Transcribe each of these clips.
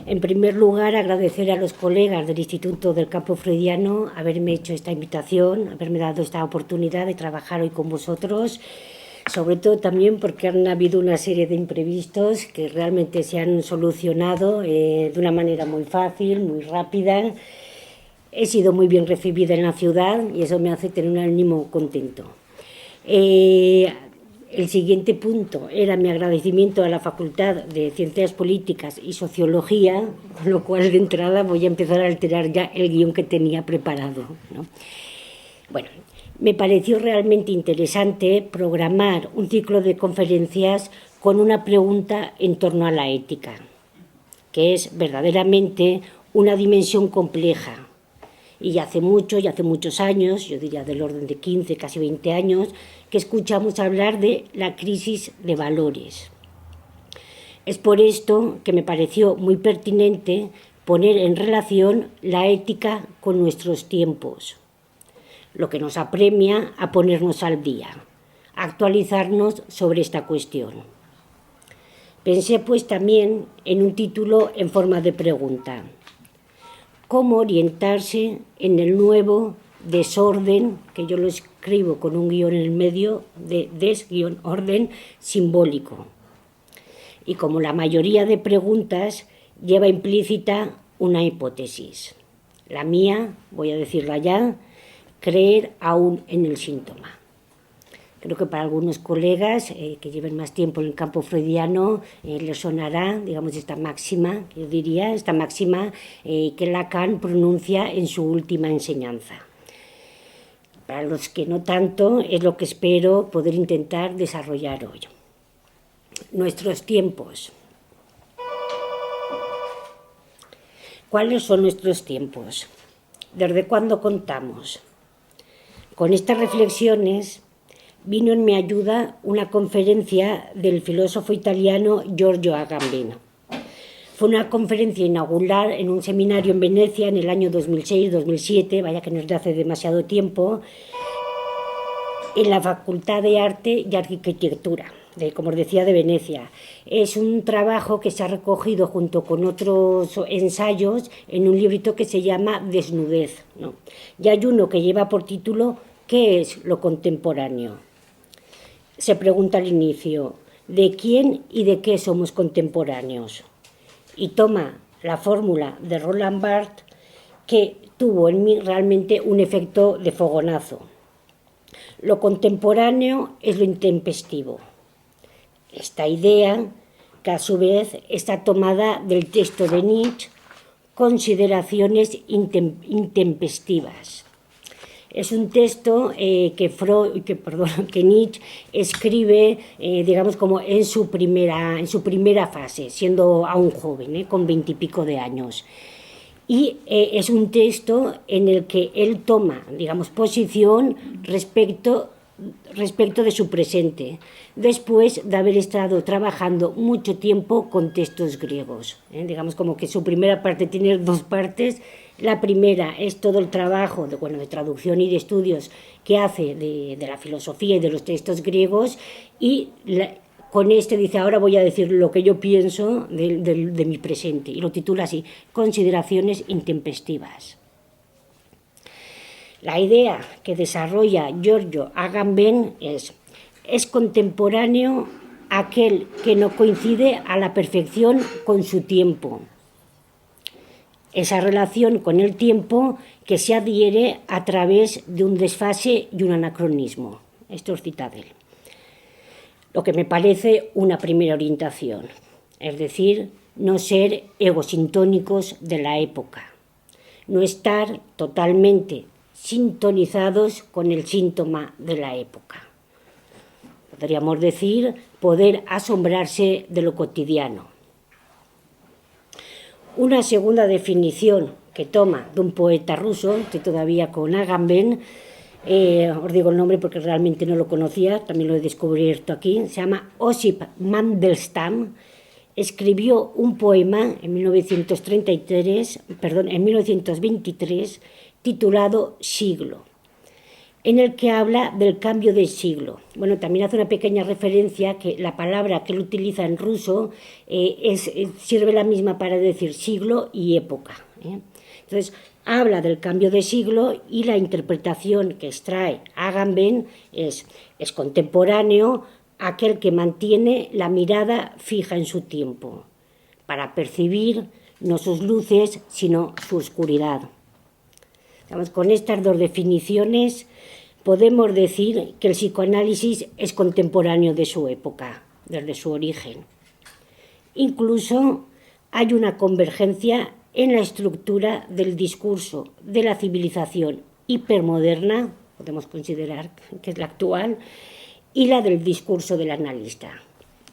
En primer lugar, agradecer a los colegas del Instituto del Campo Freudiano haberme hecho esta invitación, haberme dado esta oportunidad de trabajar hoy con vosotros, sobre todo también porque han habido una serie de imprevistos que realmente se han solucionado de una manera muy fácil, muy rápida. He sido muy bien recibida en la ciudad y eso me hace tener un ánimo contento. El siguiente punto era mi agradecimiento a la Facultad de Ciencias Políticas y Sociología, con lo cual de entrada voy a empezar a alterar ya el guión que tenía preparado, ¿no? Bueno, me pareció realmente interesante programar un ciclo de conferencias con una pregunta en torno a la ética, que es verdaderamente una dimensión compleja. Y hace muchos años, yo diría del orden de 15, casi 20 años, que escuchamos hablar de la crisis de valores. Es por esto que me pareció muy pertinente poner en relación la ética con nuestros tiempos, lo que nos apremia a ponernos al día, a actualizarnos sobre esta cuestión. Pensé pues también en un título en forma de pregunta: ¿cómo orientarse en el nuevo desorden, que yo lo escribo con un guión en el medio, de des-orden simbólico? Y como la mayoría de preguntas lleva implícita una hipótesis. La mía, voy a decirla ya, creer aún en el síntoma. Creo que para algunos colegas que lleven más tiempo en el campo freudiano les sonará, digamos, esta máxima, yo diría, esta máxima que Lacan pronuncia en su última enseñanza. Para los que no tanto, es lo que espero poder intentar desarrollar hoy. Nuestros tiempos. ¿Cuáles son nuestros tiempos? ¿Desde cuándo contamos? Con estas reflexiones vino en mi ayuda una conferencia del filósofo italiano Giorgio Agamben. Fue una conferencia inaugural en un seminario en Venecia en el año 2006-2007, vaya que no es de hace demasiado tiempo, en la Facultad de Arte y Arquitectura, como os decía, de Venecia. Es un trabajo que se ha recogido junto con otros ensayos en un librito que se llama Desnudez, ¿no? Y hay uno que lleva por título ¿Qué es lo contemporáneo? Se pregunta al inicio, ¿de quién y de qué somos contemporáneos? Y toma la fórmula de Roland Barthes, que tuvo en mí realmente un efecto de fogonazo. Lo contemporáneo es lo intempestivo. Esta idea, que a su vez está tomada del texto de Nietzsche, Consideraciones intempestivas. Es un texto que Nietzsche escribe, digamos, como en su primera fase, siendo aún joven, con 20 y pico de años. Y es un texto en el que él toma, digamos, posición respecto de su presente, después de haber estado trabajando mucho tiempo con textos griegos. Digamos como que su primera parte tiene dos partes. La primera es todo el trabajo de traducción y de estudios que hace de la filosofía y de los textos griegos, y con este dice, ahora voy a decir lo que yo pienso de mi presente, y lo titula así, Consideraciones intempestivas. La idea que desarrolla Giorgio Agamben es contemporáneo aquel que no coincide a la perfección con su tiempo. Esa relación con el tiempo que se adhiere a través de un desfase y un anacronismo. Esto es cita de él. Lo que me parece una primera orientación, es decir, no ser egosintónicos de la época, no estar totalmente sintonizados con el síntoma de la época. Podríamos decir, poder asombrarse de lo cotidiano. Una segunda definición que toma de un poeta ruso, estoy todavía con Agamben, os digo el nombre porque realmente no lo conocía, también lo he descubierto aquí, se llama Osip Mandelstam. Escribió un poema en 1923 titulado Siglo. en el que habla del cambio de siglo. Bueno, también hace una pequeña referencia que la palabra que él utiliza en ruso sirve la misma para decir siglo y época. Entonces, habla del cambio de siglo y la interpretación que extrae Agamben es contemporáneo aquel que mantiene la mirada fija en su tiempo, para percibir no sus luces, sino su oscuridad. Con estas dos definiciones podemos decir que el psicoanálisis es contemporáneo de su época, desde su origen. Incluso hay una convergencia en la estructura del discurso de la civilización hipermoderna, podemos considerar que es la actual, y la del discurso del analista.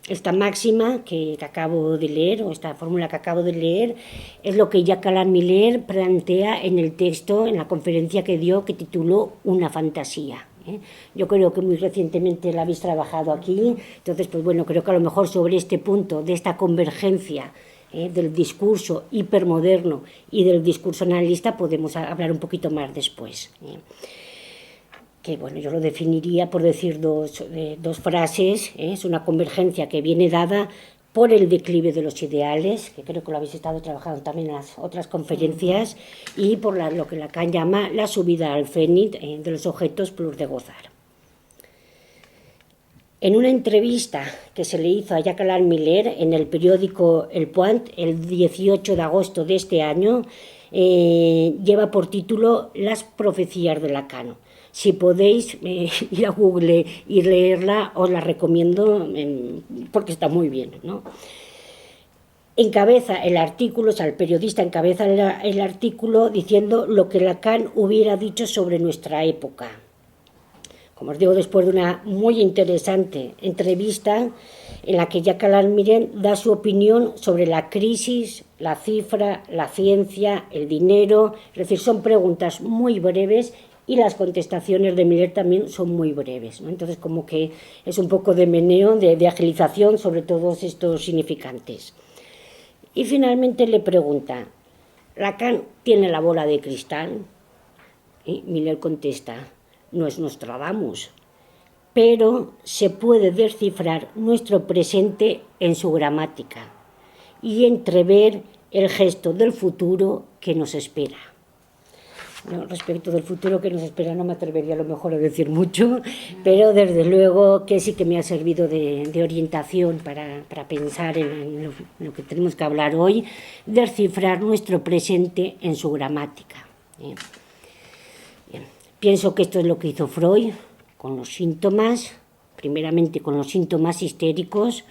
Esta máxima que acabo de leer, o esta fórmula que acabo de leer, es lo que Jacques Alain Miller plantea en el texto, en la conferencia que dio, que tituló Una fantasía. Yo creo que muy recientemente la habéis trabajado aquí, entonces, pues bueno, creo que a lo mejor sobre este punto de esta convergencia del discurso hipermoderno y del discurso analista podemos hablar un poquito más después. Que bueno, yo lo definiría por decir dos frases. Es una convergencia que viene dada por el declive de los ideales, que creo que lo habéis estado trabajando también en las otras conferencias, y por lo que Lacan llama la subida al cenit de los objetos plus de gozar. En una entrevista que se le hizo a Jacques Alain Miller en el periódico El Point el 18 de agosto de este año, lleva por título Las profecías de Lacan. Si podéis ir a Google y leerla, os la recomiendo porque está muy bien, ¿no? Encabeza el artículo, o sea, el periodista encabeza el artículo diciendo lo que Lacan hubiera dicho sobre nuestra época. Como os digo, después de una muy interesante entrevista en la que Jacques Alain Miller da su opinión sobre la crisis, la cifra, la ciencia, el dinero. Es decir, son preguntas muy breves y las contestaciones de Miller también son muy breves, ¿no? Entonces, como que es un poco de meneo, de agilización sobre todos estos significantes. Y finalmente le pregunta, ¿Lacan tiene la bola de cristal? Y Miller contesta, no es Nostradamus, pero se puede descifrar nuestro presente en su gramática y entrever el gesto del futuro que nos espera. No, respecto del futuro que nos espera no me atrevería a lo mejor a decir mucho, pero desde luego que sí que me ha servido de orientación para pensar en lo que tenemos que hablar hoy, descifrar nuestro presente en su gramática. Bien. Pienso que esto es lo que hizo Freud con los síntomas, primeramente con los síntomas histéricos,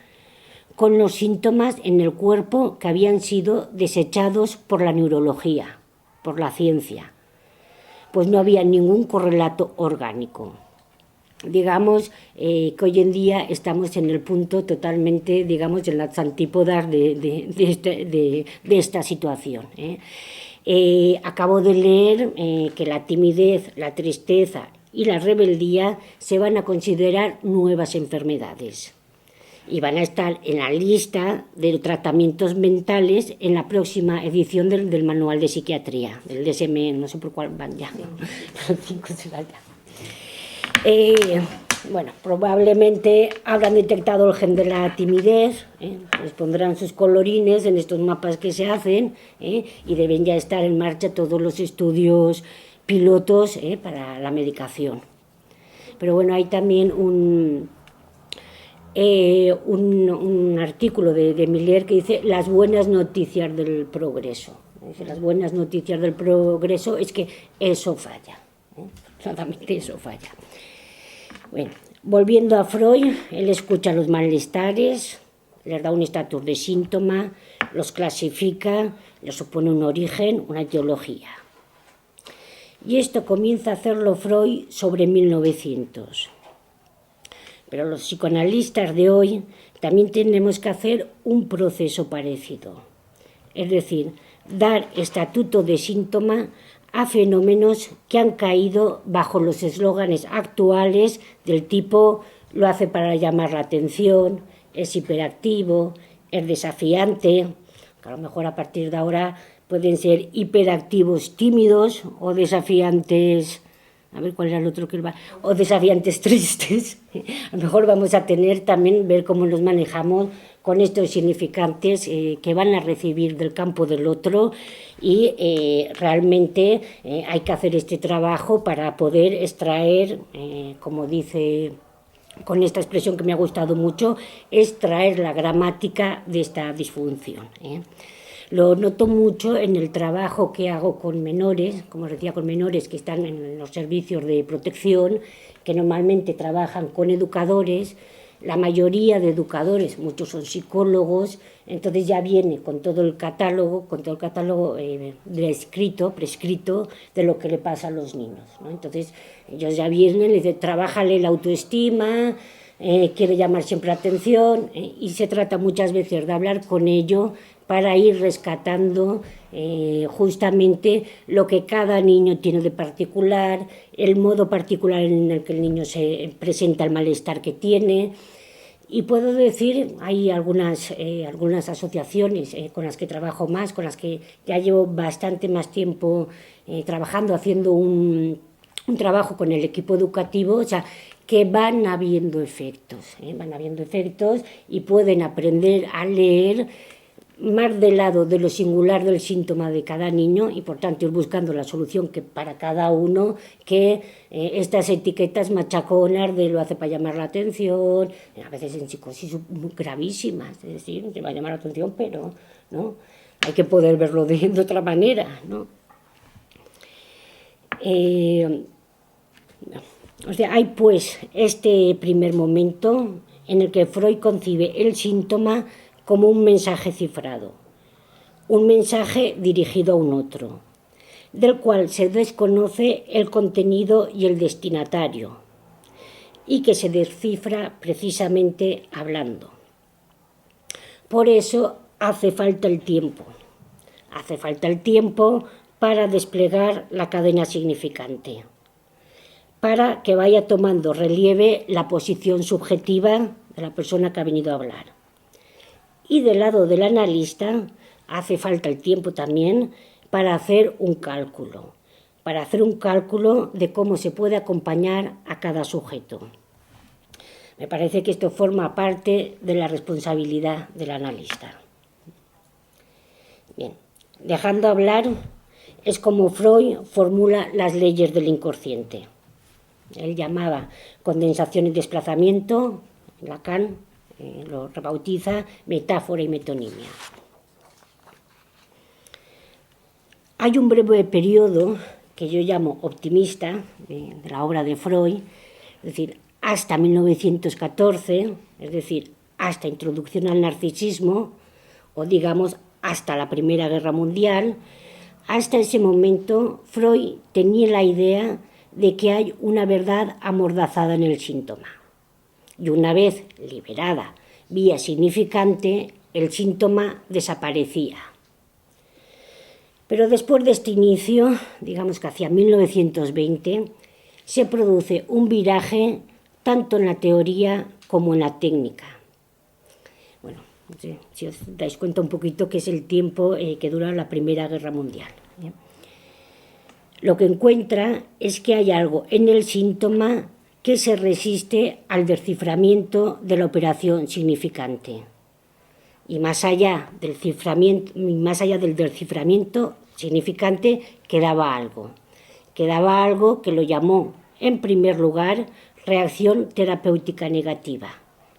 con los síntomas en el cuerpo que habían sido desechados por la neurología, por la ciencia. Pues no había ningún correlato orgánico. Digamos que hoy en día estamos en el punto totalmente, digamos, en las antípodas de esta situación. Acabo de leer que la timidez, la tristeza y la rebeldía se van a considerar nuevas enfermedades y van a estar en la lista de tratamientos mentales en la próxima edición del Manual de Psiquiatría, del DSM, no sé por cuál van ya, pero 5 será ya. Bueno, probablemente habrán detectado el gen de la timidez, les pondrán sus colorines en estos mapas que se hacen, y deben ya estar en marcha todos los estudios pilotos para la medicación. Pero bueno, hay también un artículo de Miller que dice las buenas noticias del progreso. Dice, las buenas noticias del progreso es que eso falla, solamente eso falla. Bueno, volviendo a Freud, él escucha los malestares, les da un estatus de síntoma, los clasifica, les supone un origen, una etiología. Y esto comienza a hacerlo Freud sobre 1900. Pero los psicoanalistas de hoy también tenemos que hacer un proceso parecido. Es decir, dar estatuto de síntoma a fenómenos que han caído bajo los eslóganes actuales del tipo lo hace para llamar la atención, es hiperactivo, es desafiante, que a lo mejor a partir de ahora pueden ser hiperactivos tímidos o desafiantes a ver cuál era el otro que va, o desafiantes tristes. A lo mejor vamos a tener también, ver cómo nos manejamos con estos significantes que van a recibir del campo del otro y realmente hay que hacer este trabajo para poder extraer, como dice con esta expresión que me ha gustado mucho, extraer la gramática de esta disfunción. Lo noto mucho en el trabajo que hago con menores, como os decía, con menores que están en los servicios de protección, que normalmente trabajan con educadores. La mayoría de educadores, muchos son psicólogos, entonces ya viene con todo el catálogo prescrito de lo que le pasa a los niños, ¿no? Entonces ellos ya vienen, les dicen, trabájale la autoestima, quiere llamar siempre la atención, y se trata muchas veces de hablar con ellos para ir rescatando justamente lo que cada niño tiene de particular, el modo particular en el que el niño se presenta el malestar que tiene. Y puedo decir, hay algunas asociaciones con las que trabajo más, con las que ya llevo bastante más tiempo trabajando, haciendo un trabajo con el equipo educativo, o sea, que van habiendo efectos y pueden aprender a leer más del lado de lo singular del síntoma de cada niño y por tanto ir buscando la solución que para cada uno, que estas etiquetas machaconas de lo hace para llamar la atención, a veces en psicosis gravísimas, es decir, te va a llamar la atención, pero ¿no? Hay que poder verlo de otra manera, ¿no? O sea, hay pues este primer momento en el que Freud concibe el síntoma como un mensaje cifrado, un mensaje dirigido a un otro, del cual se desconoce el contenido y el destinatario, y que se descifra precisamente hablando. Por eso hace falta el tiempo para desplegar la cadena significante, para que vaya tomando relieve la posición subjetiva de la persona que ha venido a hablar. Y del lado del analista hace falta el tiempo también para hacer un cálculo de cómo se puede acompañar a cada sujeto. Me parece que esto forma parte de la responsabilidad del analista. Bien, dejando hablar es como Freud formula las leyes del inconsciente. Él llamaba condensación y desplazamiento, Lacan lo rebautiza metáfora y metonimia. Hay un breve periodo que yo llamo optimista de la obra de Freud, es decir, hasta 1914, es decir, hasta Introducción al narcisismo, o digamos hasta la Primera Guerra Mundial. Hasta ese momento Freud tenía la idea de que hay una verdad amordazada en el síntoma. Y una vez liberada vía significante, el síntoma desaparecía. Pero después de este inicio, digamos que hacia 1920, se produce un viraje tanto en la teoría como en la técnica. Bueno, si os dais cuenta un poquito que es el tiempo que dura la Primera Guerra Mundial. Lo que encuentra es que hay algo en el síntoma que se resiste al desciframiento de la operación significante. Y más allá del desciframiento significante quedaba algo que lo llamó en primer lugar reacción terapéutica negativa.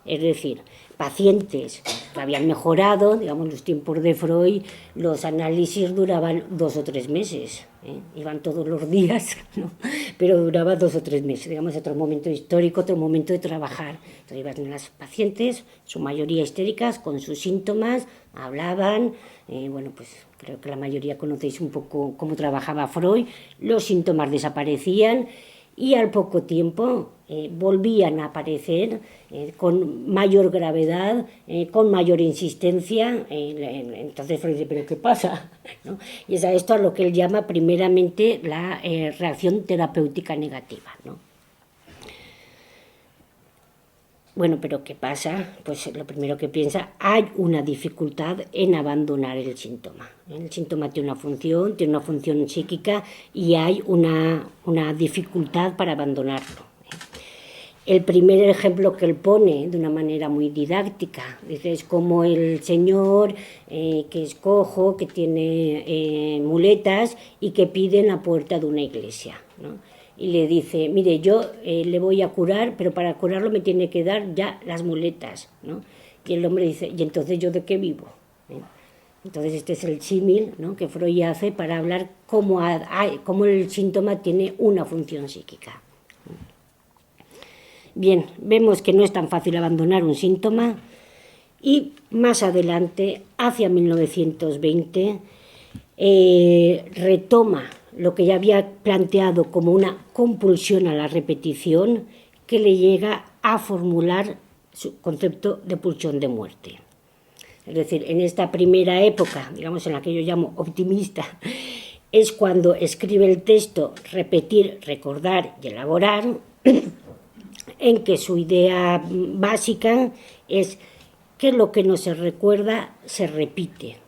Es decir, pacientes que habían mejorado, digamos, en los tiempos de Freud, los análisis duraban 2 o 3 meses, iban todos los días, ¿no? Pero duraba 2 o 3 meses, digamos, otro momento histórico, otro momento de trabajar. Entonces iban las pacientes, su mayoría histéricas, con sus síntomas, hablaban, bueno, pues creo que la mayoría conocéis un poco cómo trabajaba Freud, los síntomas desaparecían y al poco tiempo volvían a aparecer con mayor gravedad, con mayor insistencia. Entonces Freud dice, ¿pero qué pasa? ¿No? Y es a esto a lo que él llama primeramente la reacción terapéutica negativa, ¿no? Bueno, pero ¿qué pasa? Pues lo primero que piensa, hay una dificultad en abandonar el síntoma. El síntoma tiene una función psíquica y hay una dificultad para abandonarlo. El primer ejemplo que él pone de una manera muy didáctica, dice, es como el señor que es cojo, que tiene muletas y que pide en la puerta de una iglesia, ¿no? Y le dice, mire, yo le voy a curar, pero para curarlo me tiene que dar ya las muletas, ¿no? Y el hombre dice, ¿y entonces yo de qué vivo? Entonces este es el símil, ¿no?, que Freud hace para hablar cómo el síntoma tiene una función psíquica. Bien, vemos que no es tan fácil abandonar un síntoma y más adelante, hacia 1920, retoma lo que ya había planteado como una compulsión a la repetición, que le llega a formular su concepto de pulsión de muerte. Es decir, en esta primera época, digamos en la que yo llamo optimista, es cuando escribe el texto repetir, recordar y elaborar, en que su idea básica es que lo que no se recuerda se repite.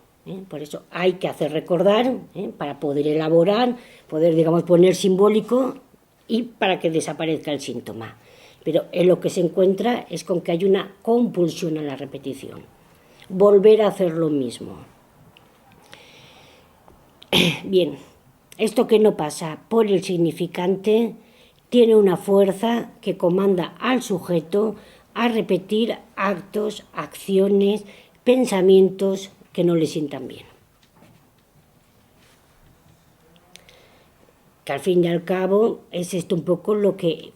Por eso hay que hacer recordar, para poder elaborar, poder, digamos, poner simbólico y para que desaparezca el síntoma. Pero en lo que se encuentra es con que hay una compulsión a la repetición. Volver a hacer lo mismo. Bien, esto que no pasa por el significante tiene una fuerza que comanda al sujeto a repetir actos, acciones, pensamientos que no le sientan bien. Que al fin y al cabo es esto un poco lo que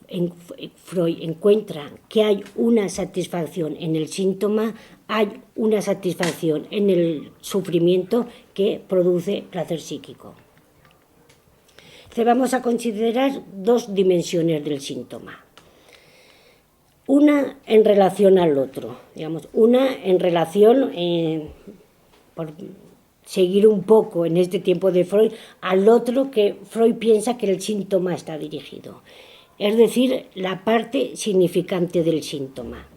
Freud encuentra, que hay una satisfacción en el síntoma, hay una satisfacción en el sufrimiento que produce placer psíquico. Entonces vamos a considerar dos dimensiones del síntoma. Una en relación al otro, digamos, una en relación, por seguir un poco en este tiempo de Freud, al otro que Freud piensa que el síntoma está dirigido. Es decir, la parte significante del síntoma.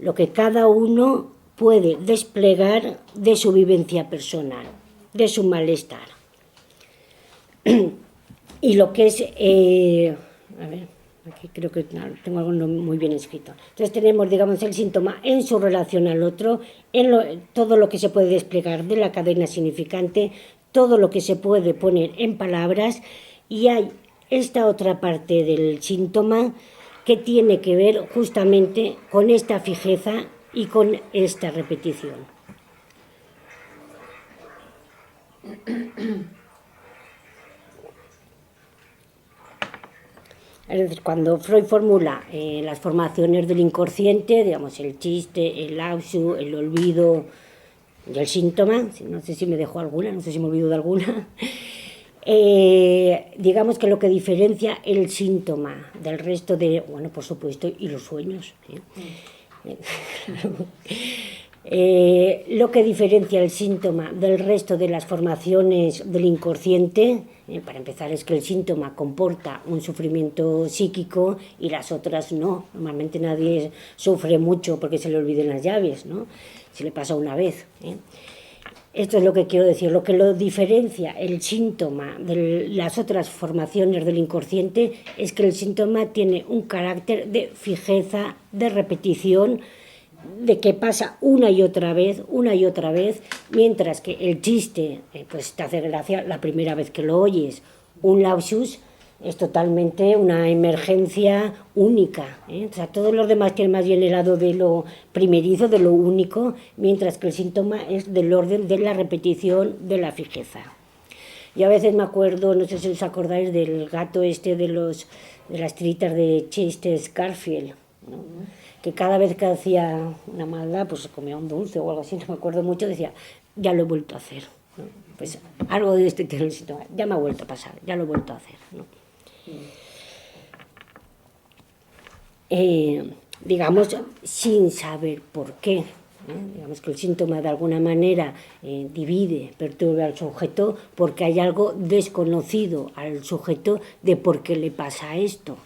Lo que cada uno puede desplegar de su vivencia personal, de su malestar. Y lo que es... a ver, aquí creo que tengo algo muy bien escrito. Entonces tenemos, digamos, el síntoma en su relación al otro, todo lo que se puede desplegar de la cadena significante, todo lo que se puede poner en palabras, y hay esta otra parte del síntoma que tiene que ver justamente con esta fijeza y con esta repetición. Es decir, cuando Freud formula las formaciones del inconsciente, digamos, el chiste, el lapsus, el olvido y el síntoma, no sé si me dejó alguna, no sé si me olvido de alguna, digamos que lo que diferencia el síntoma del resto de, bueno, por supuesto, y los sueños, ¿sí? Lo que diferencia el síntoma del resto de las formaciones del inconsciente, para empezar, es que el síntoma comporta un sufrimiento psíquico y las otras no. Normalmente nadie sufre mucho porque se le olviden las llaves, ¿no? Se le pasa una vez, Esto es lo que quiero decir. Lo que lo diferencia el síntoma de las otras formaciones del inconsciente es que el síntoma tiene un carácter de fijeza, de repetición, de que pasa una y otra vez, mientras que el chiste, pues te hace gracia la primera vez que lo oyes. Un lapsus es totalmente una emergencia única, O sea, todos los demás tienen más bien el lado de lo primerizo, de lo único, mientras que el síntoma es del orden de la repetición, de la fijeza. Yo a veces me acuerdo, no sé si os acordáis del gato este de las tiritas de Chester Scarfield, ¿no? Que cada vez que hacía una maldad, pues se comía un dulce o algo así, no me acuerdo mucho, decía, ya lo he vuelto a hacer, ¿no? Pues algo de este síntoma, ya me ha vuelto a pasar, ya lo he vuelto a hacer, ¿no? Digamos, sin saber por qué, digamos que el síntoma de alguna manera divide, perturba al sujeto porque hay algo desconocido al sujeto de por qué le pasa esto,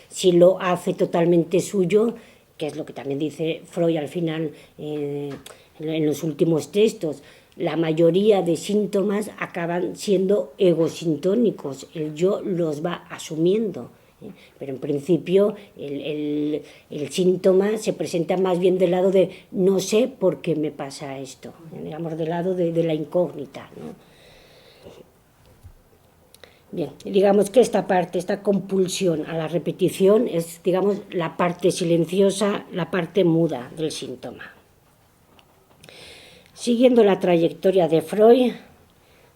Si lo hace totalmente suyo, que es lo que también dice Freud al final en los últimos textos. La mayoría de síntomas acaban siendo egosintónicos, el yo los va asumiendo. Pero en principio el síntoma se presenta más bien del lado de no sé por qué me pasa esto, digamos del lado de la incógnita, ¿no? Bien, digamos que esta parte, esta compulsión a la repetición es, digamos, la parte silenciosa, la parte muda del síntoma. Siguiendo la trayectoria de Freud,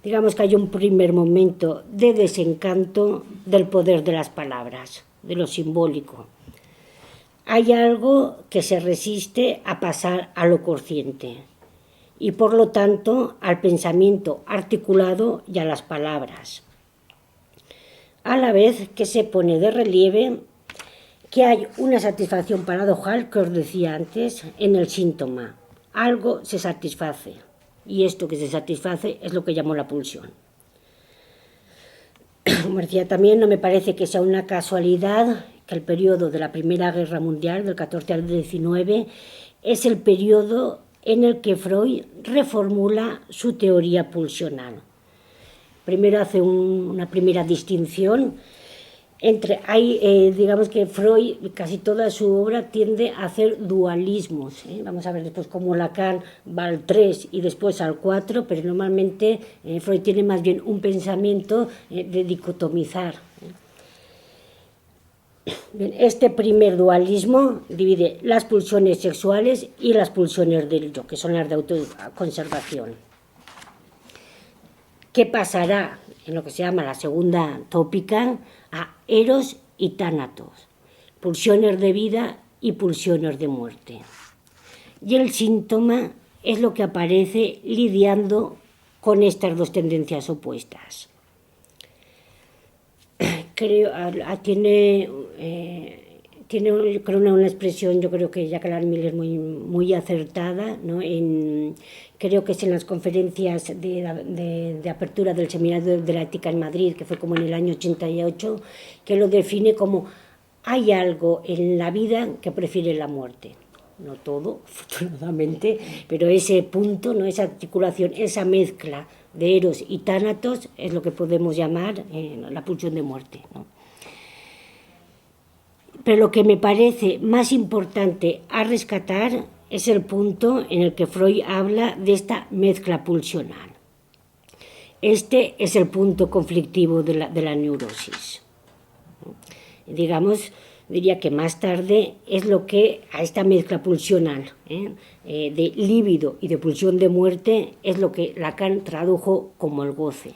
digamos que hay un primer momento de desencanto del poder de las palabras, de lo simbólico. Hay algo que se resiste a pasar a lo consciente y por lo tanto al pensamiento articulado y a las palabras. A la vez que se pone de relieve que hay una satisfacción paradojal que os decía antes en el síntoma. Algo se satisface y esto que se satisface es lo que llamo la pulsión. Como decía también, no me parece que sea una casualidad que el periodo de la Primera Guerra Mundial, del 14 al 19, es el periodo en el que Freud reformula su teoría pulsional. Primero hace una primera distinción entre, digamos que Freud, casi toda su obra tiende a hacer dualismos. Vamos a ver después cómo Lacan va al 3 y después al 4, pero normalmente Freud tiene más bien un pensamiento de dicotomizar. Bien, este primer dualismo divide las pulsiones sexuales y las pulsiones del yo, que son las de autoconservación. ¿Qué pasará en lo que se llama la segunda tópica a eros y tánatos, pulsiones de vida y pulsiones de muerte? Y el síntoma es lo que aparece lidiando con estas dos tendencias opuestas. Tiene creo una expresión, yo creo que Jacques Miller muy acertada, ¿no? Creo que es en las conferencias de apertura del Seminario de la Ética en Madrid, que fue como en el año 88, que lo define como hay algo en la vida que prefiere la muerte. No todo, afortunadamente, pero ese punto, ¿no? Esa articulación, esa mezcla de eros y tánatos es lo que podemos llamar la pulsión de muerte, ¿no? Pero lo que me parece más importante a rescatar es el punto en el que Freud habla de esta mezcla pulsional. Este es el punto conflictivo de la neurosis. Digamos, diría que más tarde es lo que a esta mezcla pulsional de líbido y de pulsión de muerte es lo que Lacan tradujo como el goce.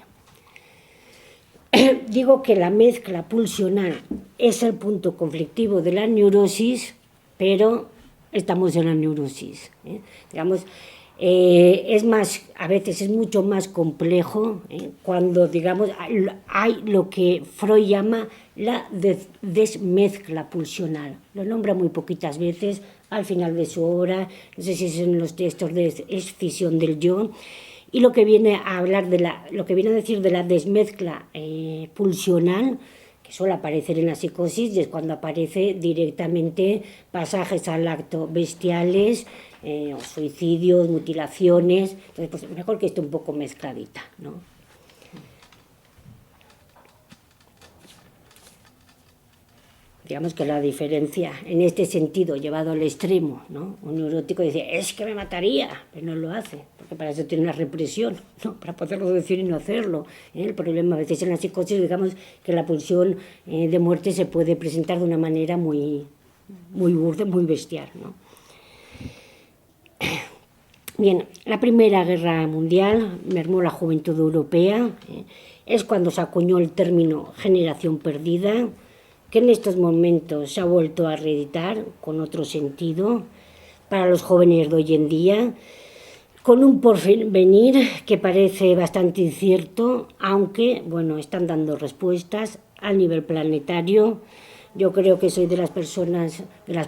Digo que la mezcla pulsional es el punto conflictivo de la neurosis, pero estamos en la neurosis. Digamos, es más, a veces es mucho más complejo cuando, digamos, hay lo que Freud llama la desmezcla pulsional. Lo nombra muy poquitas veces al final de su obra, no sé si es en los textos de escisión del yo. Y lo que viene a hablar lo que viene a decir de la desmezcla pulsional, que suele aparecer en la psicosis, y es cuando aparece directamente pasajes al acto bestiales, suicidios, mutilaciones. Entonces, pues mejor que esté un poco mezcladita, ¿no? Digamos que la diferencia en este sentido, llevado al extremo, ¿no? Un neurótico dice, es que me mataría, pero no lo hace, porque para eso tiene una represión, ¿no? Para poderlo decir y no hacerlo. El problema a veces en la psicosis, digamos que la pulsión de muerte se puede presentar de una manera muy burda, muy bestial, ¿no? Bien, la Primera Guerra Mundial mermó la juventud europea, es cuando se acuñó el término generación perdida, que en estos momentos se ha vuelto a reeditar con otro sentido para los jóvenes de hoy en día, con un porvenir que parece bastante incierto, aunque, bueno, están dando respuestas a nivel planetario. Yo creo que soy de las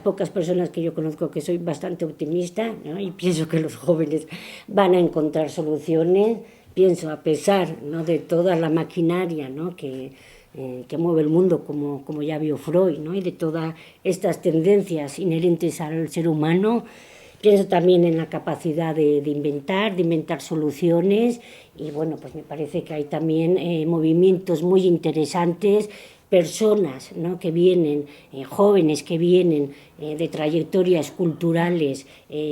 pocas personas que yo conozco que soy bastante optimista, ¿no? Y pienso que los jóvenes van a encontrar soluciones. Pienso, a pesar, ¿no?, de toda la maquinaria, ¿no?, que que mueve el mundo, como ya vio Freud, ¿no? Y de todas estas tendencias inherentes al ser humano. Pienso también en la capacidad de inventar soluciones, y bueno, pues me parece que hay también movimientos muy interesantes, personas, ¿no?, que vienen, jóvenes que vienen de trayectorias culturales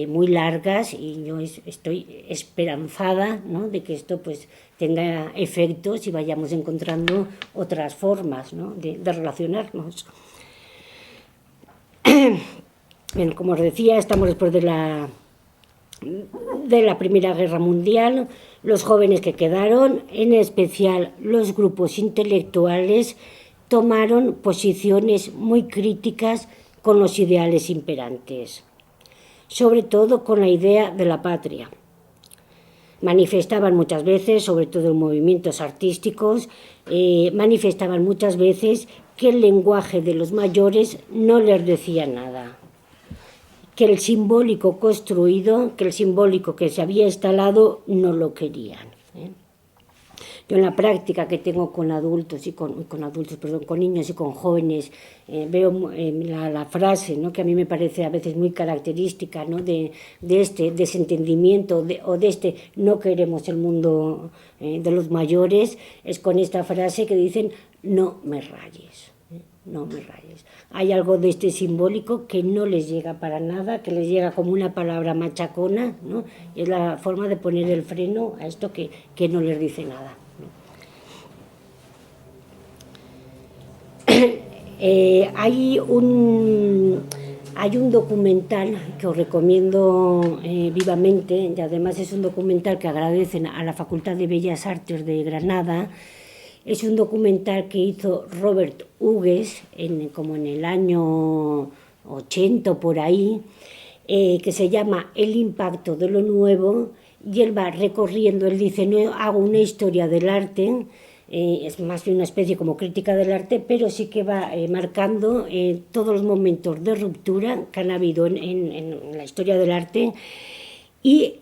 muy largas, y yo estoy esperanzada, ¿no?, de que esto pues tenga efectos y vayamos encontrando otras formas, ¿no?, de relacionarnos. Bien, como os decía, estamos después de la Primera Guerra Mundial. Los jóvenes que quedaron, en especial los grupos intelectuales, tomaron posiciones muy críticas con los ideales imperantes, sobre todo con la idea de la patria. Manifestaban muchas veces, sobre todo en movimientos artísticos, manifestaban muchas veces que el lenguaje de los mayores no les decía nada, que el simbólico construido, que el simbólico que se había instalado, no lo querían. Yo en la práctica que tengo con adultos con niños y con jóvenes, veo la frase, ¿no?, que a mí me parece a veces muy característica, ¿no?, de este desentendimiento o de este no queremos el mundo de los mayores, es con esta frase que dicen: no me rayes. No me rayes. Hay algo de este simbólico que no les llega para nada, que les llega como una palabra machacona, ¿no? Y es la forma de poner el freno a esto que no les dice nada, ¿no? Hay un documental que os recomiendo vivamente, y además es un documental que agradecen a la Facultad de Bellas Artes de Granada. Es un documental que hizo Robert Hughes como en el año 80 por ahí, que se llama El impacto de lo nuevo, y él va recorriendo, él dice: no hago una historia del arte, es más bien una especie como crítica del arte, pero sí que va marcando todos los momentos de ruptura que han habido en la historia del arte. Y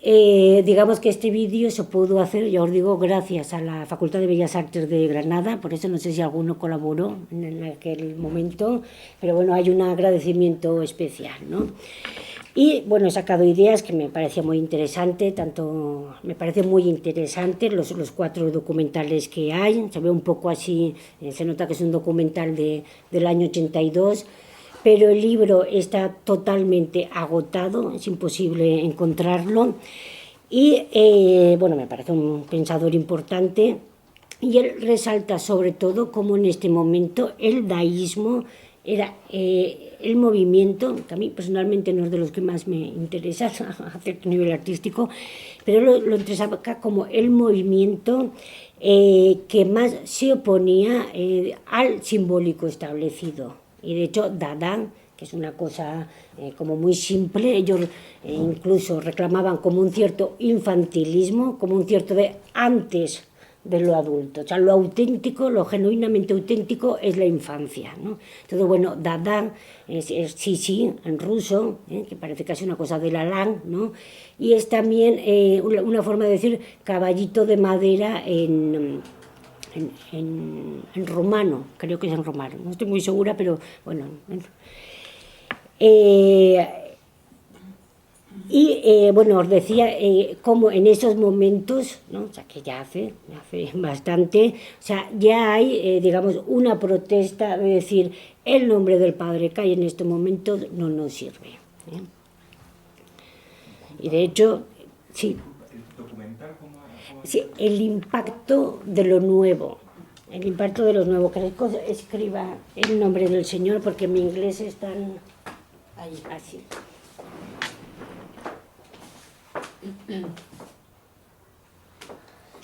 digamos que este vídeo se pudo hacer, ya os digo, gracias a la Facultad de Bellas Artes de Granada, por eso no sé si alguno colaboró en aquel momento, pero bueno, hay un agradecimiento especial, ¿no? Y bueno, he sacado ideas que me parecían muy interesantes, me parecen muy interesantes los 4 documentales que hay. Se ve un poco así, se nota que es un documental del año 82, pero el libro está totalmente agotado, es imposible encontrarlo. Y bueno, me parece un pensador importante, y él resalta sobre todo cómo en este momento el daísmo era el movimiento, que a mí personalmente no es de los que más me interesa a cierto nivel artístico, pero lo interesaba acá como el movimiento que más se oponía al simbólico establecido. Y de hecho Dada, que es una cosa como muy simple, ellos incluso reclamaban como un cierto infantilismo, como un cierto de antes de lo adulto. O sea, lo auténtico, lo genuinamente auténtico es la infancia, ¿no? Entonces, bueno, Dada es sí, en ruso, que parece casi una cosa de Lalang, ¿no? Y es también una forma de decir caballito de madera en rumano, creo que es en rumano, no estoy muy segura, pero bueno. Bueno, os decía cómo en esos momentos, ¿no? O sea, que ya hace bastante, o sea, ya hay, digamos, una protesta de decir: el nombre del padre que hay en estos momentos no nos sirve. Y de hecho, sí. ¿El documental cómo? Sí, el impacto de lo nuevo. El impacto de lo nuevo. Que escriba el nombre del señor, porque en mi inglés están ahí, así.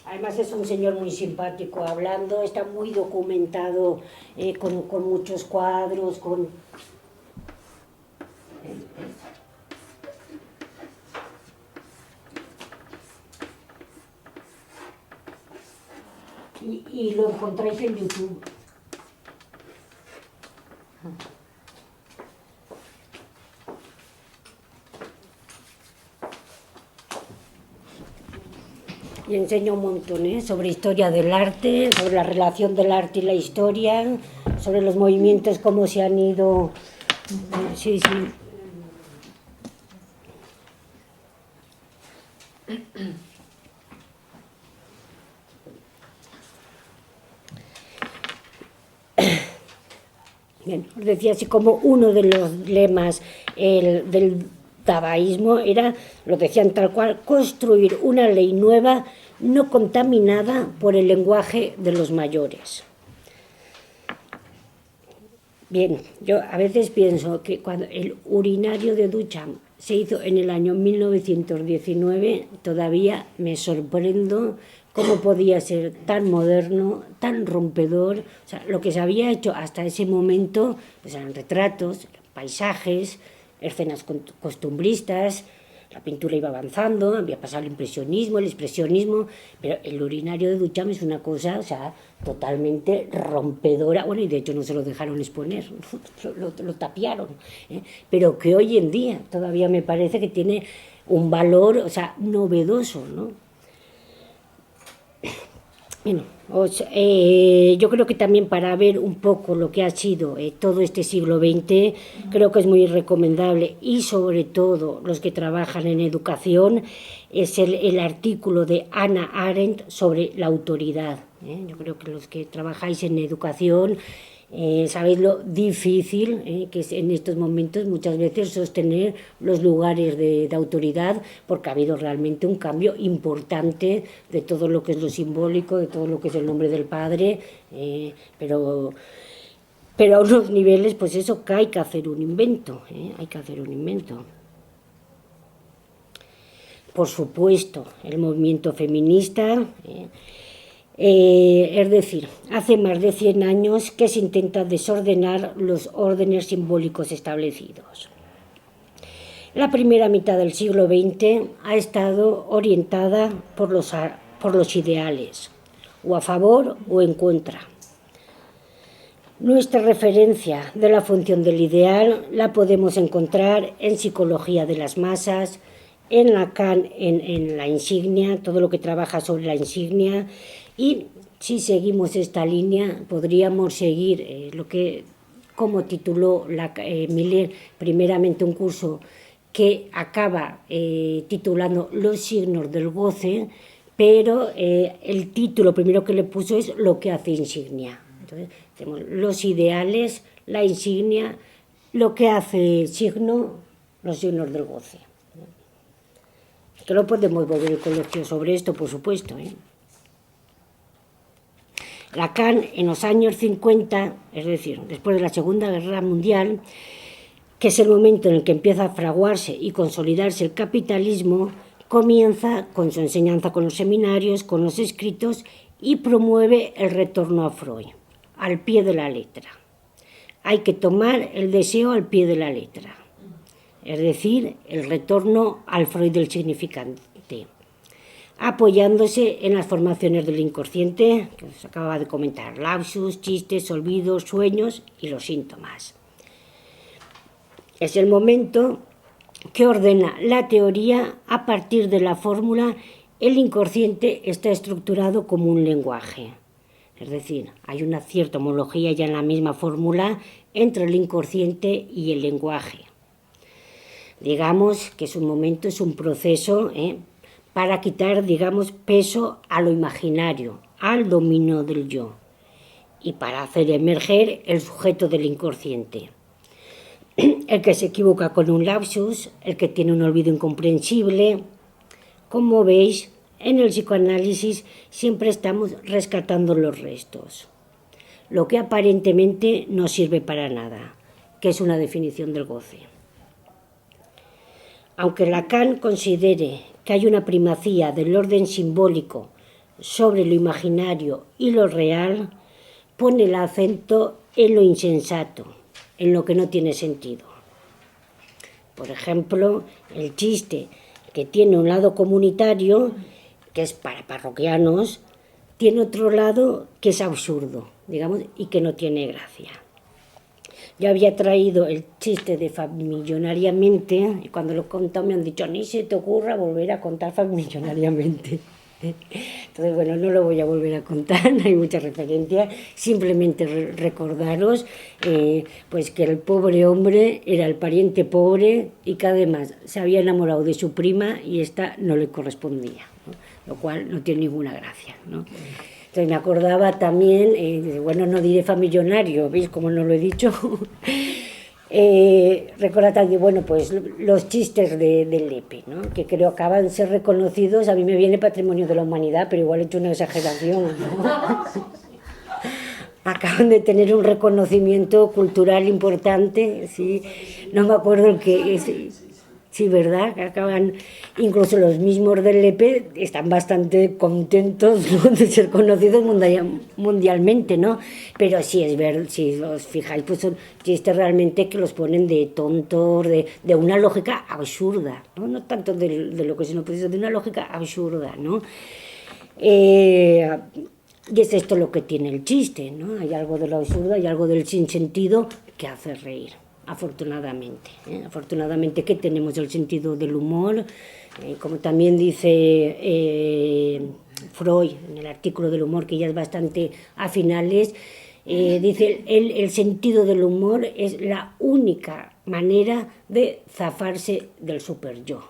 Además es un señor muy simpático hablando, está muy documentado, con muchos cuadros, y lo encontráis en YouTube. Y enseña un montón, sobre historia del arte, sobre la relación del arte y la historia, sobre los movimientos, cómo se han ido... Sí, sí. Bien, os decía así como uno de los lemas del dadaísmo era, lo decían tal cual, construir una ley nueva no contaminada por el lenguaje de los mayores. Bien, yo a veces pienso que cuando el urinario de Duchamp se hizo en el año 1919, todavía me sorprendo cómo podía ser tan moderno, tan rompedor. O sea, lo que se había hecho hasta ese momento pues eran retratos, paisajes, escenas costumbristas. La pintura iba avanzando, había pasado el impresionismo, el expresionismo, pero el urinario de Duchamp es una cosa, o sea, totalmente rompedora. Bueno, y de hecho no se lo dejaron exponer, lo tapiaron, pero que hoy en día todavía me parece que tiene un valor, o sea, novedoso, ¿no? Bueno, yo creo que también para ver un poco lo que ha sido todo este siglo XX, creo que es muy recomendable, y sobre todo los que trabajan en educación, es el artículo de Hannah Arendt sobre la autoridad. Yo creo que los que trabajáis en educación sabéis lo difícil que es en estos momentos muchas veces sostener los lugares de autoridad, porque ha habido realmente un cambio importante de todo lo que es lo simbólico, de todo lo que es el nombre del padre, pero a unos niveles, pues eso, que hay que hacer un invento, hay que hacer un invento. Por supuesto, el movimiento feminista... es decir, hace más de 100 años que se intenta desordenar los órdenes simbólicos establecidos. La primera mitad del siglo XX ha estado orientada por los ideales, o a favor o en contra. Nuestra referencia de la función del ideal la podemos encontrar en Psicología de las masas, en Lacan, en la insignia, todo lo que trabaja sobre la insignia. Y si seguimos esta línea, podríamos seguir como tituló Miller, primeramente un curso que acaba titulando Los signos del goce, pero el título primero que le puso es Lo que hace insignia. Entonces, tenemos los ideales, la insignia, lo que hace signo, los signos del goce. Que no podemos volver el colegio sobre esto, por supuesto, Lacan, en los años 50, es decir, después de la Segunda Guerra Mundial, que es el momento en el que empieza a fraguarse y consolidarse el capitalismo, comienza con su enseñanza con los seminarios, con los escritos, y promueve el retorno a Freud, al pie de la letra. Hay que tomar el deseo al pie de la letra, es decir, el retorno al Freud del significante, apoyándose en las formaciones del inconsciente, que os acababa de comentar, lapsus, chistes, olvidos, sueños y los síntomas. Es el momento que ordena la teoría a partir de la fórmula el inconsciente está estructurado como un lenguaje. Es decir, hay una cierta homología ya en la misma fórmula entre el inconsciente y el lenguaje. Digamos que es un momento, es un proceso para quitar, digamos, peso a lo imaginario, al dominio del yo, y para hacer emerger el sujeto del inconsciente. El que se equivoca con un lapsus, el que tiene un olvido incomprensible. Como veis, en el psicoanálisis siempre estamos rescatando los restos, lo que aparentemente no sirve para nada, que es una definición del goce. Aunque Lacan considere que hay una primacía del orden simbólico sobre lo imaginario y lo real, pone el acento en lo insensato, en lo que no tiene sentido. Por ejemplo, el chiste, que tiene un lado comunitario, que es para parroquianos, tiene otro lado que es absurdo, digamos, y que no tiene gracia. Yo había traído el chiste de Familionariamente, y cuando lo he contado me han dicho, ni se te ocurra volver a contar Familionariamente. Entonces, bueno, no lo voy a volver a contar, no hay mucha referencia, simplemente recordaros pues que el pobre hombre era el pariente pobre y que además se había enamorado de su prima y esta no le correspondía, ¿no? Lo cual no tiene ninguna gracia, ¿no? Entonces me acordaba también, bueno, no diré famillonario, ¿veis cómo no lo he dicho? Recuerda también, bueno, pues los chistes del Lepe, ¿no? Que creo que acaban de ser reconocidos, a mí me viene Patrimonio de la Humanidad, pero igual he hecho una exageración, ¿no? Acaban de tener un reconocimiento cultural importante, ¿sí? No me acuerdo el que es. Sí, ¿verdad? Acaban, incluso los mismos del Lepe están bastante contentos, ¿no?, de ser conocidos mundialmente, ¿no? Pero sí es verdad, si os fijáis, pues son chistes realmente que los ponen de tontos, de una lógica absurda, ¿no? No tanto de lo que sino pues de una lógica absurda, ¿no? Y es esto lo que tiene el chiste, ¿no? Hay algo de lo absurdo, hay algo del sinsentido que hace reír. Afortunadamente, afortunadamente que tenemos el sentido del humor, como también dice Freud en el artículo del humor, que ya es bastante a finales, dice el sentido del humor es la única manera de zafarse del super yo,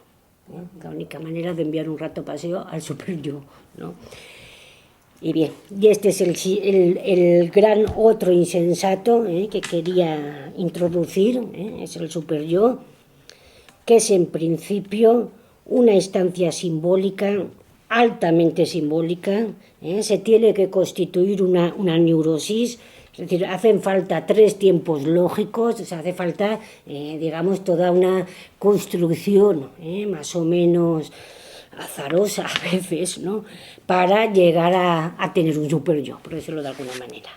¿no? La única manera de enviar un rato paseo al super yo, ¿no? Y bien, y este es el gran otro insensato que quería introducir, es el super yo, que es en principio una instancia simbólica, altamente simbólica, se tiene que constituir una neurosis, es decir, hacen falta 3 tiempos lógicos, o sea, hace falta, digamos, toda una construcción, más o menos azarosa a veces, ¿no?, para llegar a tener un super yo, por decirlo de alguna manera,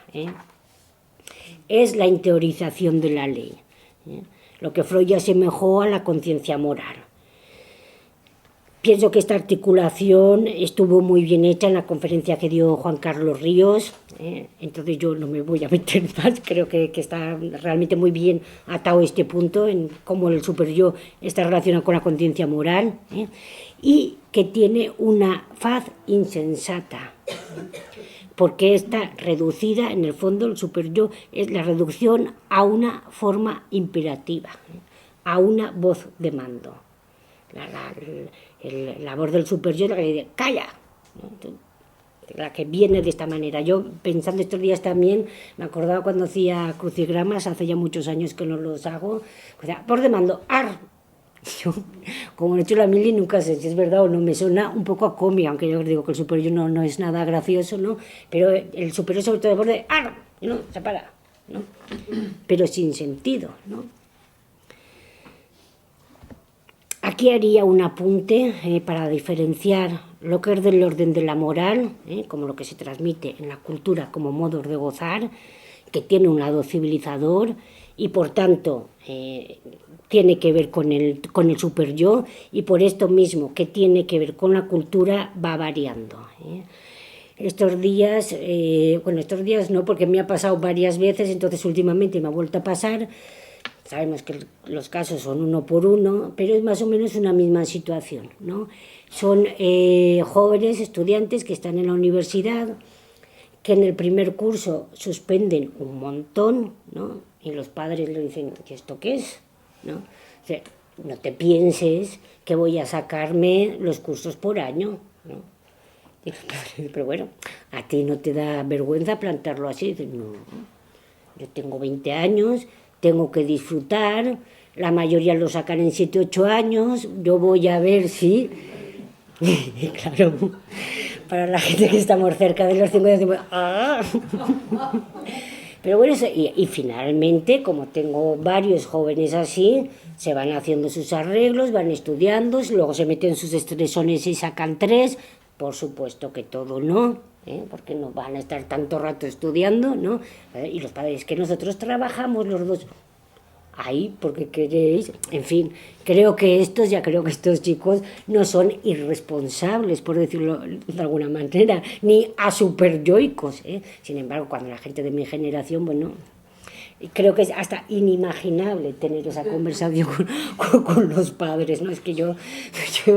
Es la interiorización de la ley, lo que Freud asemejó a la conciencia moral. Pienso que esta articulación estuvo muy bien hecha en la conferencia que dio Juan Carlos Ríos, entonces yo no me voy a meter más, creo que está realmente muy bien atado este punto en cómo el super yo está relacionado con la conciencia moral, y que tiene una faz insensata, porque está reducida, en el fondo el super yo es la reducción a una forma imperativa, a una voz de mando. La voz del super yo es la que dice ¡calla!, ¿no?, la que viene de esta manera. Yo, pensando estos días también, me acordaba cuando hacía crucigramas, hace ya muchos años que no los hago, o sea, voz de mando, ¡ar! Yo, como no he hecho la mili, nunca sé si es verdad o no, me suena un poco a cómica, aunque yo os digo que el super yo no es nada gracioso, ¿no? Pero el super yo sobre todo es voz de ¡ar!, ¿no? Se para, ¿no? Pero sin sentido, ¿no? Aquí haría un apunte para diferenciar lo que es del orden de la moral, como lo que se transmite en la cultura como modos de gozar, que tiene un lado civilizador y por tanto tiene que ver con el super yo, y por esto mismo que tiene que ver con la cultura va variando. Estos días, bueno, estos días no, porque me ha pasado varias veces, entonces últimamente me ha vuelto a pasar. Sabemos que los casos son uno por uno, pero es más o menos una misma situación, ¿no? Son jóvenes estudiantes que están en la universidad, que en el primer curso suspenden un montón, ¿no? Y los padres le dicen, ¿y esto qué es?, ¿no? O sea, no te pienses que voy a sacarme los cursos por año, ¿no? Pero bueno, ¿a ti no te da vergüenza plantearlo así? Dices, no, yo tengo 20 años, tengo que disfrutar, la mayoría lo sacan en 7, 8 años, yo voy a ver si... Claro, para la gente que estamos cerca de los 50, ¡ah! Pero bueno, y finalmente, como tengo varios jóvenes así, se van haciendo sus arreglos, van estudiando, luego se meten sus estresones y sacan 3, por supuesto que todo no, porque no van a estar tanto rato estudiando, ¿no? Y los padres, que nosotros trabajamos los dos ahí porque queréis, en fin, creo que estos chicos no son irresponsables, por decirlo de alguna manera, ni superyoicos, Sin embargo, cuando la gente de mi generación, bueno, creo que es hasta inimaginable tener esa conversación con los padres, ¿no? Es que yo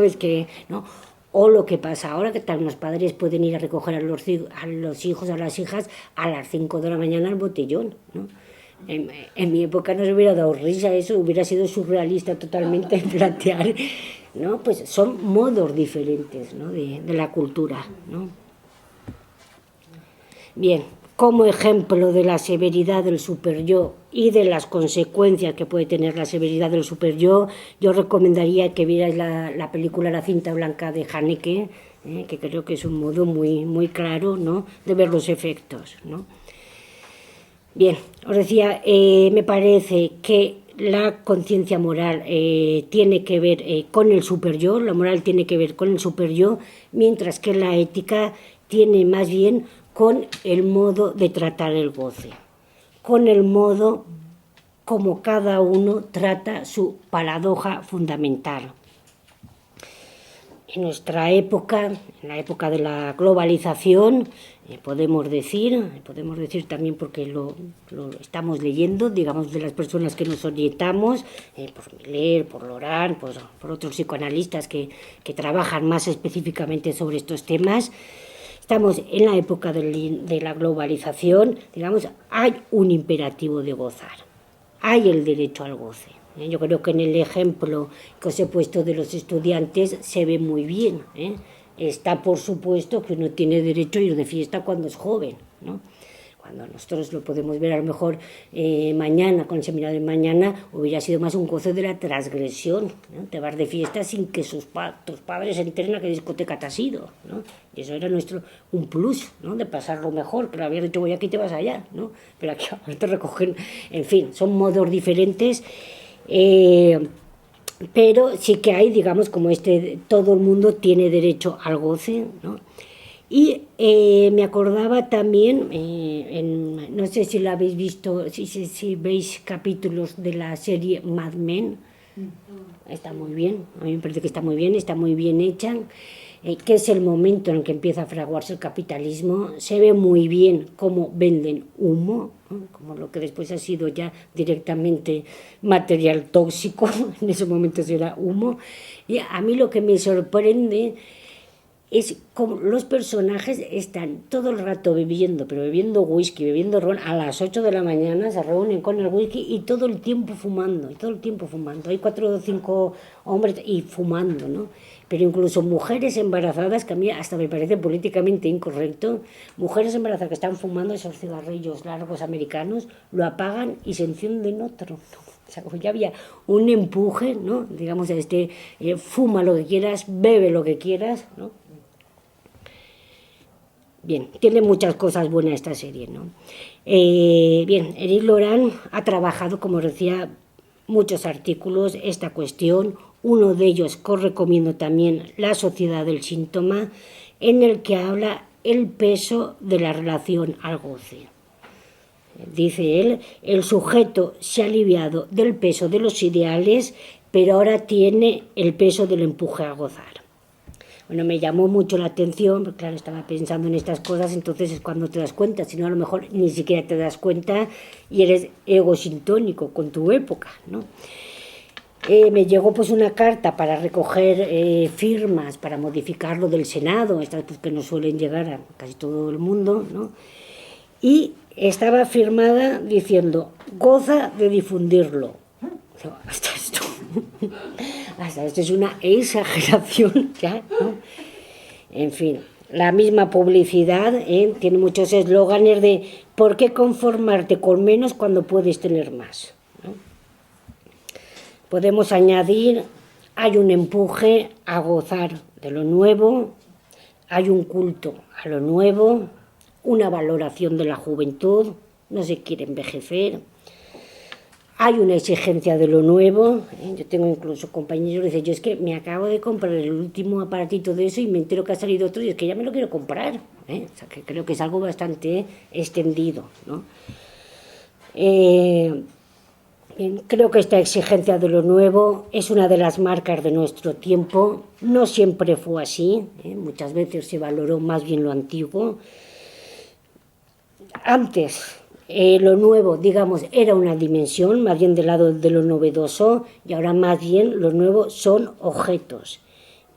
es que, ¿no? O lo que pasa ahora, que tal los padres pueden ir a recoger a los hijos, a las hijas, a las 5 de la mañana al botellón, ¿no? En mi época nos hubiera dado risa eso, hubiera sido surrealista totalmente plantear, ¿no? Pues son modos diferentes, ¿no? de la cultura, ¿no? Bien, como ejemplo de la severidad del superyo y de las consecuencias que puede tener la severidad del superyo, yo recomendaría que vierais la película La cinta blanca de Haneke, que creo que es un modo muy, muy claro, ¿no? de ver los efectos, ¿no? Bien, os decía, me parece que la conciencia moral tiene que ver con el superyo, la moral tiene que ver con el superyo, mientras que la ética tiene más bien con el modo de tratar el goce, con el modo como cada uno trata su paradoja fundamental. En nuestra época, en la época de la globalización, podemos decir también porque lo estamos leyendo, digamos, de las personas que nos orientamos, por Miller, por Laurent, por otros psicoanalistas que trabajan más específicamente sobre estos temas. Estamos en la época de la globalización, digamos, hay un imperativo de gozar, hay el derecho al goce. Yo creo que en el ejemplo que os he puesto de los estudiantes se ve muy bien. Está por supuesto que uno tiene derecho a ir de fiesta cuando es joven, ¿no? Cuando nosotros lo podemos ver a lo mejor mañana, con el seminario de mañana, hubiera sido más un goce de la transgresión, ¿no? Te vas de fiesta sin que tus padres se enteren a qué discoteca te has ido, ¿no? Y eso era un plus, ¿no? De pasarlo mejor, que le habías dicho voy aquí y te vas allá, ¿no? Pero aquí ahora te recogen, en fin, son modos diferentes. Pero sí que hay, digamos, como todo el mundo tiene derecho al goce, ¿no? Y me acordaba también, no sé si lo habéis visto, si veis capítulos de la serie Mad Men, está muy bien, a mí me parece que está muy bien hecha, que es el momento en el que empieza a fraguarse el capitalismo, se ve muy bien cómo venden humo, ¿no? Como lo que después ha sido ya directamente material tóxico, en ese momento era humo, y a mí lo que me sorprende es como los personajes están todo el rato bebiendo, pero bebiendo whisky, bebiendo ron, a las 8 de la mañana se reúnen con el whisky y todo el tiempo fumando, Hay 4 o 5 hombres y fumando, ¿no? Pero incluso mujeres embarazadas, que a mí hasta me parece políticamente incorrecto, mujeres embarazadas que están fumando esos cigarrillos largos americanos, lo apagan y se encienden otro, ¿no? O sea, como ya había un empuje, ¿no? Digamos, fuma lo que quieras, bebe lo que quieras, ¿no? Bien, tiene muchas cosas buenas esta serie, ¿no? Bien, Éric Laurent ha trabajado, como decía, muchos artículos esta cuestión. Uno de ellos que os recomiendo también, La sociedad del síntoma, en el que habla el peso de la relación al goce. Dice él, el sujeto se ha aliviado del peso de los ideales, pero ahora tiene el peso del empuje a gozar. Bueno, me llamó mucho la atención, porque claro, estaba pensando en estas cosas, entonces es cuando te das cuenta, si no a lo mejor ni siquiera te das cuenta y eres egosintónico con tu época, ¿no? Me llegó pues una carta para recoger firmas para modificar lo del Senado, estas pues, que nos suelen llegar a casi todo el mundo, ¿no? Y estaba firmada diciendo, goza de difundirlo. Hasta esto es una exageración, ¿ya? ¿No? En fin, la misma publicidad tiene muchos eslóganes de ¿por qué conformarte con menos cuando puedes tener más? ¿No? Podemos añadir, hay un empuje a gozar de lo nuevo, hay un culto a lo nuevo, una valoración de la juventud, no se quiere envejecer, hay una exigencia de lo nuevo. Yo tengo incluso compañeros que dicen, yo es que me acabo de comprar el último aparatito de eso y me entero que ha salido otro y es que ya me lo quiero comprar, O sea, que creo que es algo bastante extendido, ¿no? Creo que esta exigencia de lo nuevo es una de las marcas de nuestro tiempo. No siempre fue así, muchas veces se valoró más bien lo antiguo. Antes lo nuevo, digamos, era una dimensión, más bien del lado de lo novedoso, y ahora más bien lo nuevo son objetos.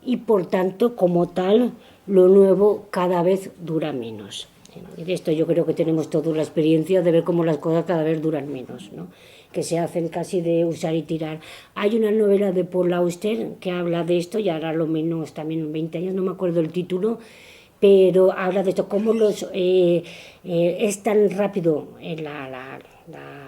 y por tanto, como tal, lo nuevo cada vez dura menos. Y de esto yo creo que tenemos toda la experiencia de ver cómo las cosas cada vez duran menos, ¿no? Que se hacen casi de usar y tirar. Hay una novela de Paul Auster que habla de esto, y ahora lo menos también 20 años, no me acuerdo el título, pero habla de esto, cómo es tan rápido la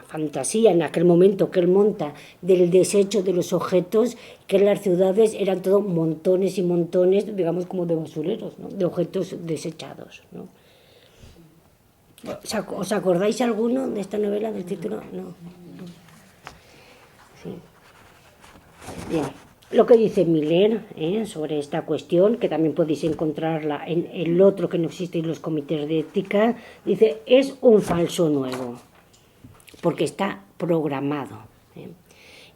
fantasía en aquel momento que él monta del desecho de los objetos, que en las ciudades eran todo montones y montones, digamos como de basureros, ¿no? De objetos desechados, ¿no? ¿Os acordáis alguno de esta novela, del título? No. Sí. Bien. Lo que dice Miller sobre esta cuestión, que también podéis encontrarla en el otro que no existe en los comités de ética, dice, es un falso nuevo, porque está programado.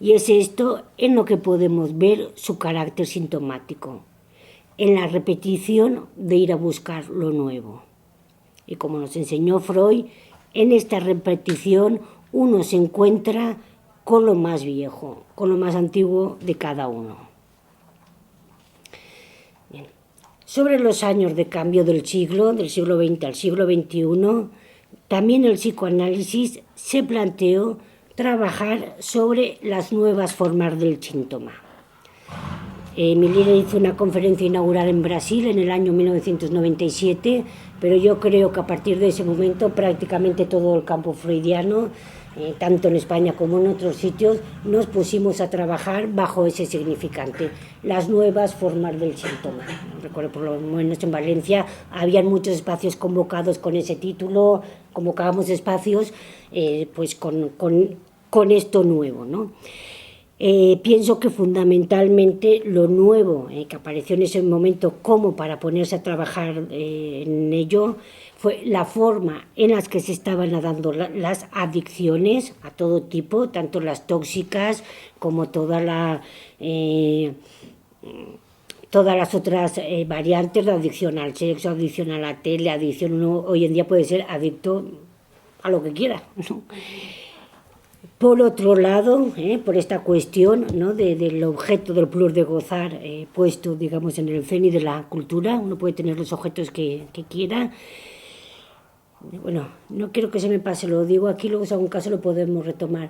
Y es esto en lo que podemos ver su carácter sintomático, en la repetición de ir a buscar lo nuevo. Y como nos enseñó Freud, en esta repetición uno se encuentra con lo más viejo, con lo más antiguo de cada uno. Bien. Sobre los años de cambio del siglo XX al siglo XXI, también el psicoanálisis se planteó trabajar sobre las nuevas formas del síntoma. Miller hizo una conferencia inaugural en Brasil en el año 1997, pero yo creo que a partir de ese momento prácticamente todo el campo freudiano, tanto en España como en otros sitios, nos pusimos a trabajar bajo ese significante, las nuevas formas del síntoma. Recuerdo por lo menos en Valencia habían muchos espacios convocados con ese título, convocábamos espacios pues con esto nuevo, ¿no? Pienso que fundamentalmente lo nuevo que apareció en ese momento como para ponerse a trabajar en ello fue la forma en la que se estaban dando las adicciones a todo tipo, tanto las tóxicas como todas las otras variantes de adicción al sexo, adicción a la tele, adicción, uno hoy en día puede ser adicto a lo que quiera, ¿no? Por otro lado, por esta cuestión, ¿no? del objeto del plus de gozar puesto, digamos, en el cenit de la cultura, uno puede tener los objetos que quiera. Bueno, no quiero que se me pase, lo digo aquí, luego si algún caso lo podemos retomar.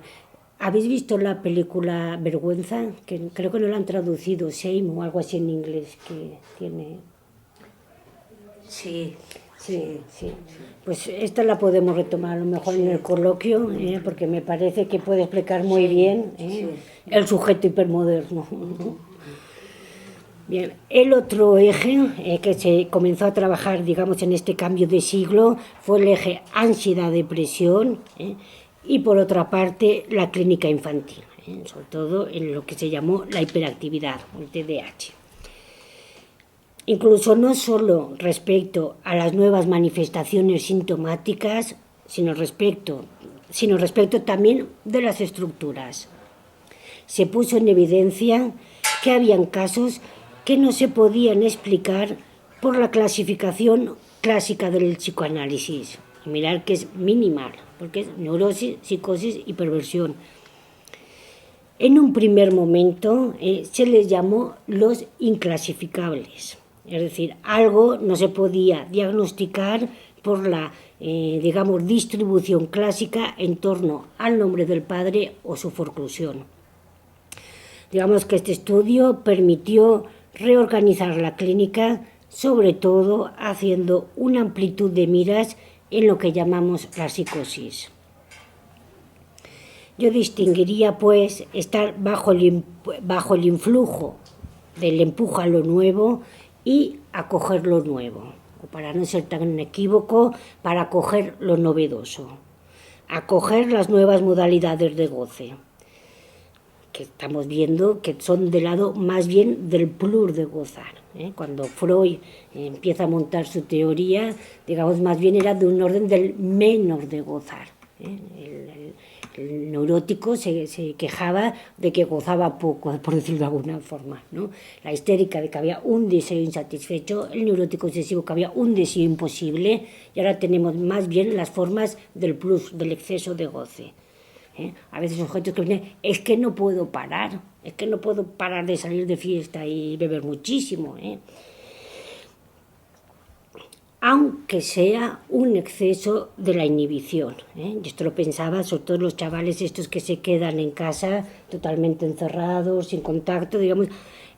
¿Habéis visto la película Vergüenza? Que creo que no la han traducido, Shame o algo así en inglés, que tiene... Sí. Sí. Pues esta la podemos retomar a lo mejor en el coloquio, porque me parece que puede explicar muy bien el sujeto hipermoderno. Bien, el otro eje que se comenzó a trabajar, digamos, en este cambio de siglo fue el eje ansiedad-depresión y por otra parte la clínica infantil, sobre todo en lo que se llamó la hiperactividad, el TDAH. Incluso no solo respecto a las nuevas manifestaciones sintomáticas, sino respecto también de las estructuras. Se puso en evidencia que habían casos que no se podían explicar por la clasificación clásica del psicoanálisis. Mirad que es minimal, porque es neurosis, psicosis y perversión. En un primer momento se les llamó los inclasificables. Es decir, algo no se podía diagnosticar por la, digamos, distribución clásica en torno al nombre del padre o su forclusión. Digamos que este estudio permitió reorganizar la clínica, sobre todo haciendo una amplitud de miras en lo que llamamos la psicosis. Yo distinguiría, pues, estar bajo el influjo del empujo a lo nuevo y acoger lo nuevo, o para no ser tan equívoco, para acoger lo novedoso, acoger las nuevas modalidades de goce, que estamos viendo que son del lado más bien del plus de gozar. Cuando Freud empieza a montar su teoría, digamos, más bien era de un orden del menos de gozar. El neurótico se quejaba de que gozaba poco, por decirlo de alguna forma, ¿no? La histérica de que había un deseo insatisfecho, el neurótico obsesivo que había un deseo imposible, y ahora tenemos más bien las formas del plus, del exceso de goce. A veces objetos que vienen, es que no puedo parar, es que no puedo parar de salir de fiesta y beber muchísimo, aunque sea un exceso de la inhibición. Yo esto lo pensaba, sobre todo los chavales estos que se quedan en casa totalmente encerrados, sin contacto, digamos,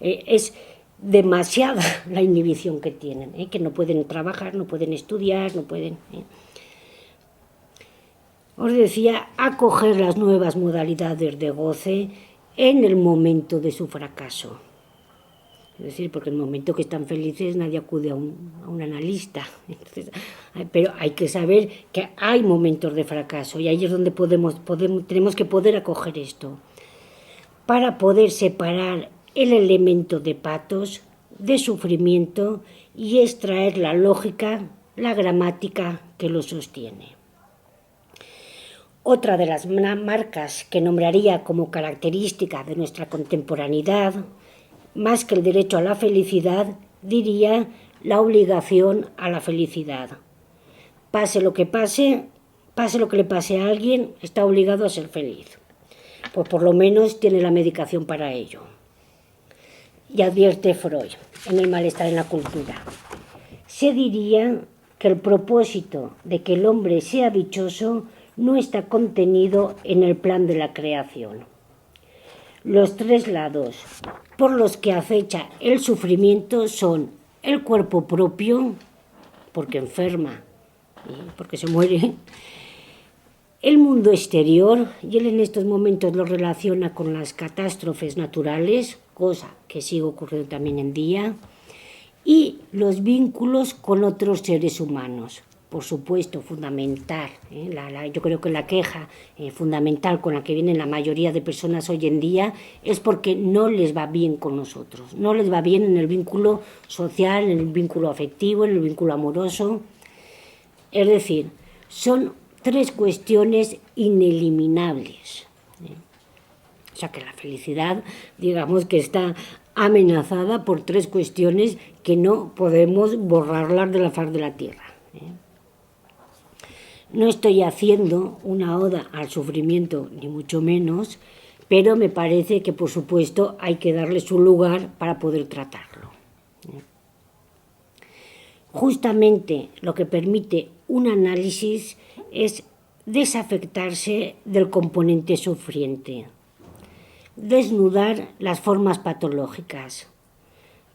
es demasiada la inhibición que tienen, que no pueden trabajar, no pueden estudiar, no pueden... Os decía, acoger las nuevas modalidades de goce en el momento de su fracaso. Es decir, porque en el momento que están felices nadie acude a un analista. Entonces, pero hay que saber que hay momentos de fracaso y ahí es donde tenemos que poder acoger esto. Para poder separar el elemento de patos, de sufrimiento y extraer la lógica, la gramática que lo sostiene. Otra de las marcas que nombraría como característica de nuestra contemporaneidad, más que el derecho a la felicidad, diría la obligación a la felicidad. Pase lo que le pase a alguien, está obligado a ser feliz. Pues por lo menos tiene la medicación para ello. Y advierte Freud, en El malestar en la cultura. Se diría que el propósito de que el hombre sea dichoso no está contenido en el plan de la creación. Los tres lados por los que acecha el sufrimiento son el cuerpo propio, porque enferma y porque se muere, el mundo exterior, y él en estos momentos lo relaciona con las catástrofes naturales, cosa que sigue ocurriendo también en día, y los vínculos con otros seres humanos. Por supuesto, fundamental. Yo creo que la queja fundamental con la que vienen la mayoría de personas hoy en día es porque no les va bien con nosotros, no les va bien en el vínculo social, en el vínculo afectivo, en el vínculo amoroso. Es decir, son tres cuestiones ineliminables. O sea que la felicidad, digamos que está amenazada por tres cuestiones que no podemos borrarlas de la faz de la tierra. No estoy haciendo una oda al sufrimiento, ni mucho menos, pero me parece que, por supuesto, hay que darle su lugar para poder tratarlo. Justamente lo que permite un análisis es desafectarse del componente sufriente, desnudar las formas patológicas,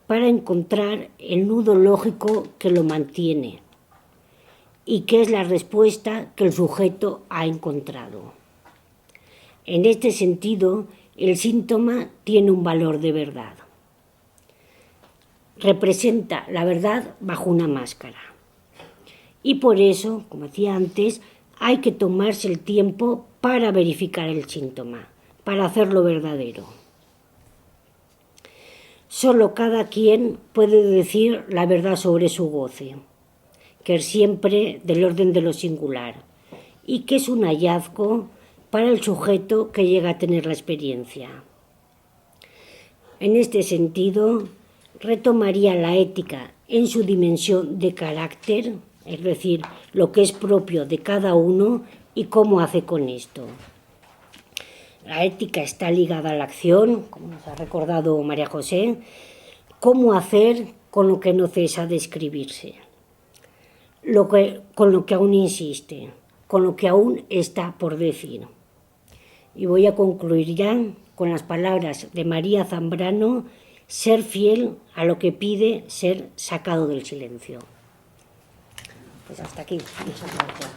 para encontrar el nudo lógico que lo mantiene, y que es la respuesta que el sujeto ha encontrado. En este sentido, el síntoma tiene un valor de verdad. Representa la verdad bajo una máscara. Y por eso, como decía antes, hay que tomarse el tiempo para verificar el síntoma, para hacerlo verdadero. Solo cada quien puede decir la verdad sobre su goce, que es siempre del orden de lo singular, y que es un hallazgo para el sujeto que llega a tener la experiencia. En este sentido, retomaría la ética en su dimensión de carácter, es decir, lo que es propio de cada uno y cómo hace con esto. La ética está ligada a la acción, como nos ha recordado María José, cómo hacer con lo que no cesa de escribirse. Con lo que aún insiste, con lo que aún está por decir. Y voy a concluir ya con las palabras de María Zambrano: ser fiel a lo que pide ser sacado del silencio. Pues hasta aquí. Muchas gracias.